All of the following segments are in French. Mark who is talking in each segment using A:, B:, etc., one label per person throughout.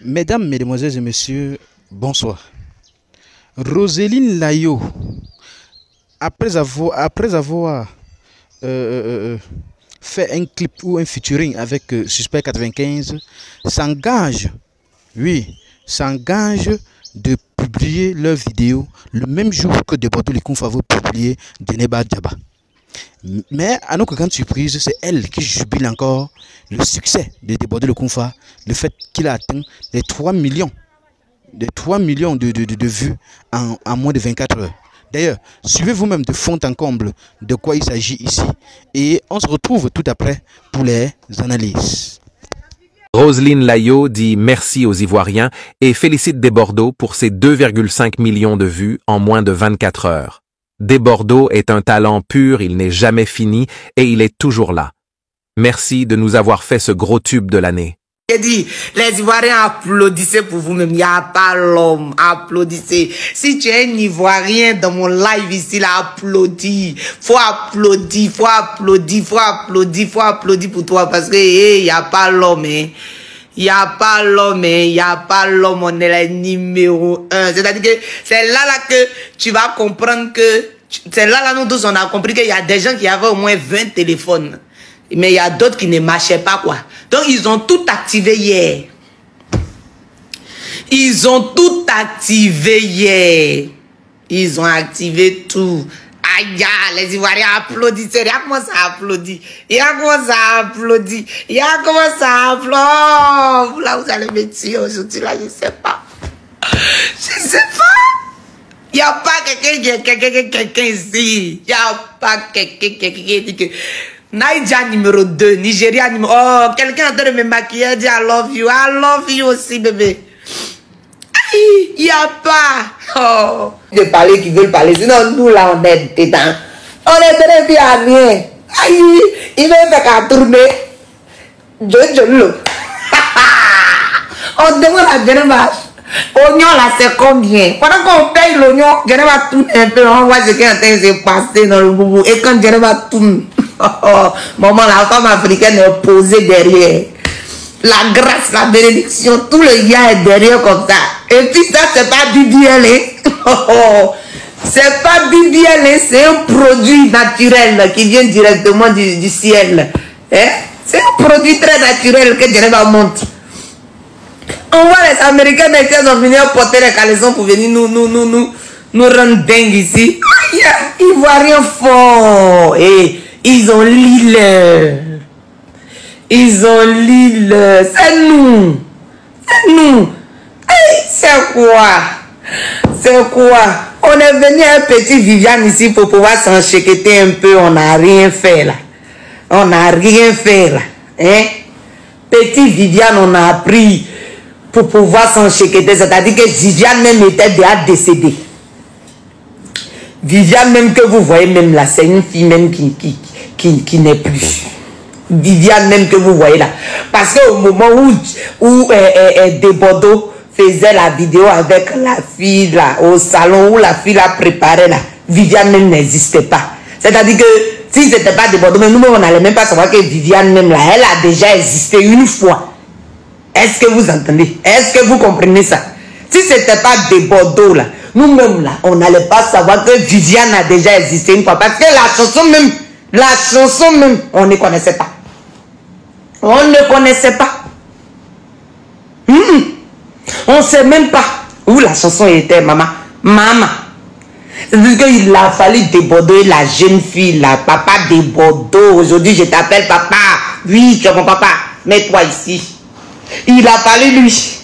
A: Mesdames, Mesdemoiselles et Messieurs, bonsoir. Roselyne Layo, après avoir fait un clip ou un featuring avec Suspect 95, s'engage de publier leur vidéo le même jour que Debordo Likunfa veut publier Djeneba Djaba. Mais à notre grande surprise, c'est elle qui jubile encore le succès de Debordo Likunfa, le fait qu'il a atteint les 3 millions de vues en moins de 24 heures. D'ailleurs, suivez vous-même de fond en comble de quoi il s'agit ici et on se retrouve tout après pour les analyses.
B: Roselyne Layo dit merci aux Ivoiriens et félicite Debordo pour ses 2,5 millions de vues en moins de 24 heures. Debordo est un talent pur, il n'est jamais fini et il est toujours là. Merci de nous avoir fait ce gros tube de l'année.
C: J'ai dit, les Ivoiriens applaudissez pour vous-même, il n'y a pas l'homme, applaudissez. Si tu es un Ivoirien dans mon live ici, là, applaudis. Faut applaudir pour toi parce que, il n'y a pas l'homme, hein. Il n'y a pas l'homme, on est le numéro 1. C'est-à-dire que c'est là que tu vas comprendre que, c'est là nous tous on a compris qu'il y a des gens qui avaient au moins 20 téléphones. Mais il y a d'autres qui ne marchaient pas, quoi. Donc, ils ont tout activé hier. Ils ont activé tout. Aïe, les Ivoiriens applaudissent. Regarde comment ça applaudit. Là, vous allez me tuer aujourd'hui, là, je ne sais pas. Il n'y a pas quelqu'un ici. Il n'y a pas quelqu'un qui dit que... Naïdja numéro 2, Nigeria numéro... Oh, quelqu'un est en train de me maquiller, dit I love you aussi, bébé. Aïe, il n'y a pas. Oh. De parler qui veulent parler, sinon nous là on est dedans. On est très bien. Aïe, il va faire qu'à tourner. Jojo. On demande à Djeneba. Oignon là c'est combien? Pendant qu'on paye l'oignon, Djeneba tourne un peu, on voit ce qui est en train de se passer dans le boubou. Et quand Djeneba tourne... Maman, la femme africaine est posée derrière. La grâce, la bénédiction, tout le gars est derrière comme ça. Et puis ça, c'est pas BBL, hein? C'est pas BBL, hein? C'est un produit naturel qui vient directement du ciel. Hein? C'est un produit très naturel que Djeneba montre. On voit les Américains qui sont venus porter les caleçons pour venir nous rendre dingue ici. Ils voient rien fort. Et ils ont l'île. C'est nous. C'est quoi? On est venu un petit Viviane ici pour pouvoir s'enchequeter un peu. On n'a rien fait là. Hein? Petit Viviane, on a pris pour pouvoir s'enchequeter. C'est-à-dire que Viviane même était déjà décédée. Viviane même que vous voyez même là, c'est une fille même qui n'est plus. Viviane même que vous voyez là. Parce qu'au moment où Debordo faisait la vidéo avec la fille là, au salon où la fille la préparait là, Viviane même n'existait pas. C'est-à-dire que si ce n'était pas Debordo, mais nous-mêmes on n'allait même pas savoir que Viviane même là, elle a déjà existé une fois. Est-ce que vous entendez? Est-ce que vous comprenez ça? Si ce n'était pas Debordo là, nous-mêmes là, on n'allait pas savoir que Viviane a déjà existé une fois. Parce que la chanson même, on ne connaissait pas. On ne connaissait pas. On ne sait même pas où la chanson était, maman. C'est-à-dire qu'il a fallu Debordo, la jeune fille, la papa Debordo. Aujourd'hui, je t'appelle papa. Oui, tu es mon papa. Mets-toi ici. Il a fallu lui.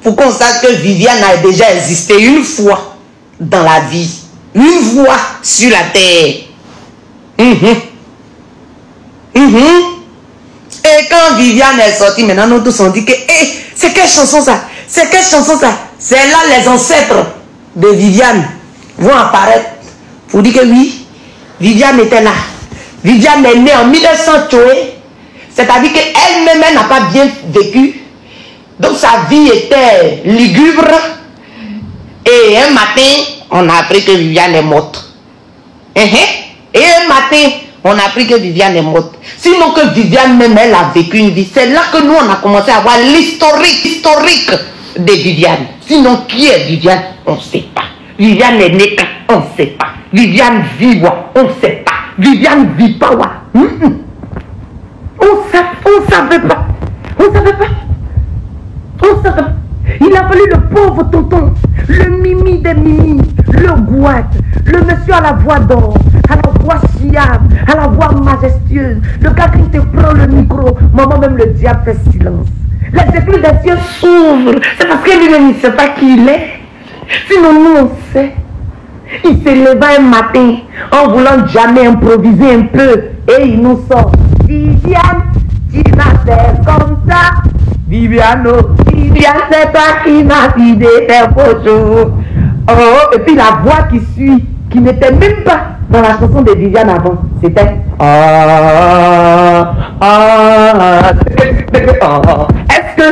C: Pour qu'on sache que Viviane a déjà existé une fois dans la vie. Une fois sur la terre. Et quand Viviane est sortie, maintenant nous tous on dit que c'est quelle chanson ça? C'est là les ancêtres de Viviane vont apparaître pour dire que oui, Viviane était là. Viviane est née en 1900, c'est-à-dire qu'elle-même elle n'a pas bien vécu. Donc sa vie était lugubre. Et un matin, on a appris que Viviane est morte. Et un matin, On a appris que Viviane est morte. Sinon que Viviane même, elle a vécu une vie. C'est là que nous, on a commencé à voir l'historique de Viviane. Sinon, qui est Viviane? On ne sait pas. Viviane est née quand? On ne sait pas. Viviane vit où? On ne sait pas. Viviane vit pas où? On ne savait pas. On savait pas. On savait pas. Il a fallu le pauvre tonton, le mimi des mimis, le gouat, le monsieur à la voix d'or, à la voix chiable, à la voix majestueuse, le gars qui te prend le micro, maman même le diable fait silence. Les éclats des cieux s'ouvrent, c'est parce que lui-même il ne sait pas qui il est. Sinon nous on sait. Il s'est levé un matin en voulant jamais improviser un peu et il nous sort. Viviane, tu m'as fait comme ça. Viviane, c'est toi qui m'as dit de faire photo. Oh, et puis la voix qui suit, qui n'était même pas dans la chanson de Viviane avant, c'était Est-ce que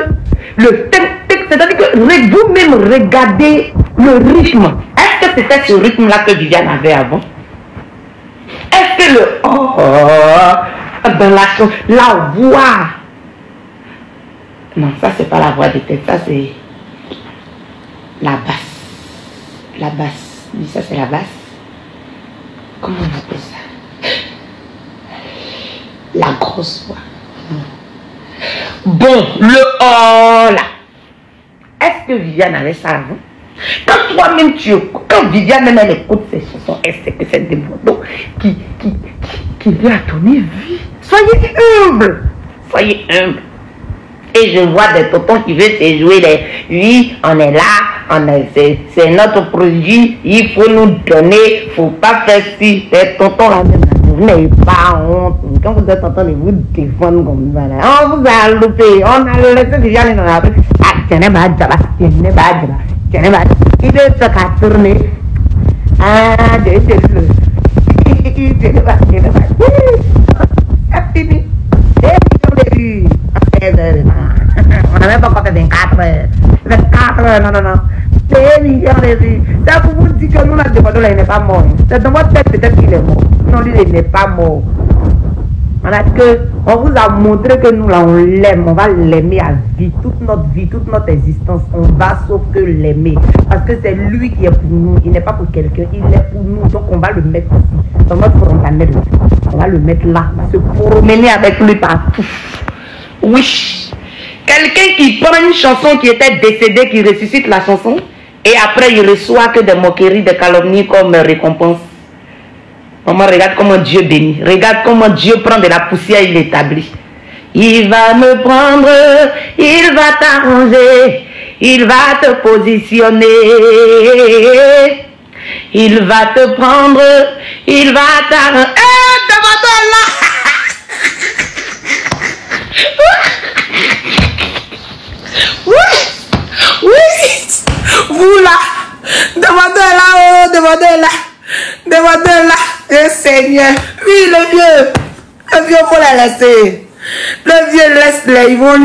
C: le tic-tic, c'est-à-dire que vous-même regardez le rythme. Est-ce que c'était ce rythme-là que Viviane avait avant? Est-ce que le dans la chanson, la voix? Non, ça c'est pas la voix de tête, ça c'est la basse. La basse. Oui, ça c'est la basse. Comment on appelle ça? La grosse voix. Bon, le oh là. Est-ce que Viviane avait ça avant? Quand toi-même tu écoutes, quand Viviane même elle écoute ses chansons, elle sait que c'est des Bordeaux qui lui a donné vie. Soyez humble. Soyez humble. Et je vois des tontons qui veulent se jouer les oui, on est là, c'est notre produit, il faut nous donner, faut pas faire ci, ces tontons là même, vous n'avez pas honte. Quand vous êtes en train de vous défendre comme ça, là, on vous a loupé, on a laissé déjà les gens après. Ah, tiens, pas il est ce qu'a tourné. Ah, c'est fini. On n'a même pas compté 24 heures. 24 heures, non. C'est millions de vues. Ça pour vous dire que nous, notre débat, il n'est pas mort. C'est dans votre tête, peut-être qu'il est mort. Non, lui, il n'est pas mort. On vous a montré que nous, là, on l'aime. On va l'aimer à vie. Toute notre existence, on va sauf que l'aimer. Parce que c'est lui qui est pour nous. Il n'est pas pour quelqu'un, il est pour nous. Donc, on va le mettre ici, dans notre frontanelle. On va le mettre là. On va se promener avec lui partout. Oui. Quelqu'un qui prend une chanson qui était décédée, qui ressuscite la chanson, et après il reçoit que des moqueries, des calomnies comme récompense. Maman, regarde comment Dieu bénit. Regarde comment Dieu prend de la poussière, il l'établit. Il va me prendre, il va t'arranger, il va te positionner. Il va te prendre, il va t'arranger. Eh, demande-toi là. Oui, vous là, demandez là, demandez là, le Seigneur. Oui, le vieux faut la laisser. Le vieux laisse-les, ils vont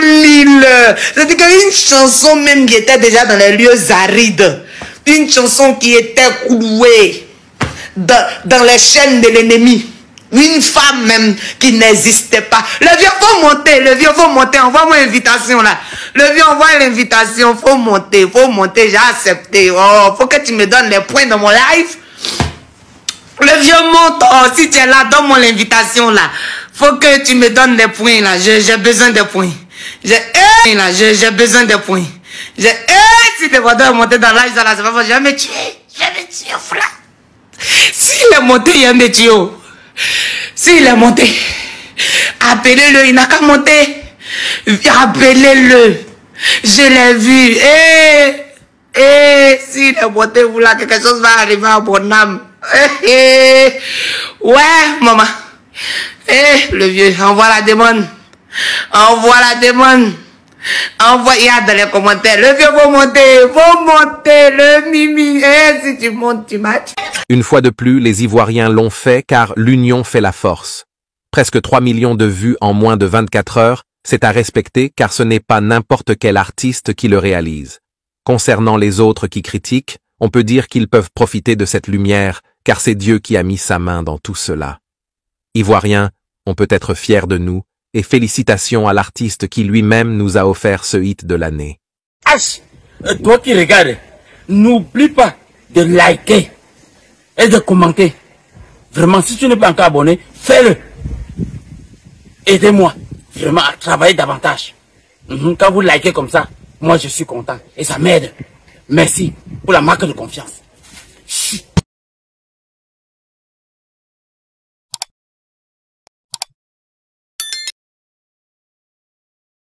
C: lire. C'est-à-dire qu'une chanson même qui était déjà dans les lieux arides, une chanson qui était clouée dans les chaînes de l'ennemi. Une femme même qui n'existait pas. Le vieux faut monter, envoie-moi une invitation là. Le vieux envoie l'invitation, faut monter, j'ai accepté. Oh, faut que tu me donnes les points dans mon live. Le vieux monte, oh, si tu es là, donne-moi l'invitation là. Faut que tu me donnes des points là, j'ai besoin de points. J'ai besoin de points. Si tu vas monter dans live là, c'est pas vrai, je vais me tuer, frère. S'il est monté, il y a me tuer. S'il est monté, appelez-le, il n'a qu'à monter. Appelez-le. Je l'ai vu. S'il est monté, vous là, quelque chose va arriver à mon âme. Ouais, maman. Le vieux, envoie la demande. Envoyez dans les commentaires. Le vieux, faut monter, le mimi. Si tu montes, tu matches.
B: Une fois de plus, les Ivoiriens l'ont fait car l'union fait la force. Presque 3 millions de vues en moins de 24 heures, c'est à respecter car ce n'est pas n'importe quel artiste qui le réalise. Concernant les autres qui critiquent, on peut dire qu'ils peuvent profiter de cette lumière car c'est Dieu qui a mis sa main dans tout cela. Ivoiriens, on peut être fiers de nous, et félicitations à l'artiste qui lui-même nous a offert ce hit de l'année.
D: H, toi qui regardes, n'oublie pas de liker et de commenter. Vraiment, si tu n'es pas encore abonné, fais-le. Aidez-moi vraiment à travailler davantage. Quand vous likez comme ça, moi je suis content et ça m'aide. Merci pour la marque de confiance.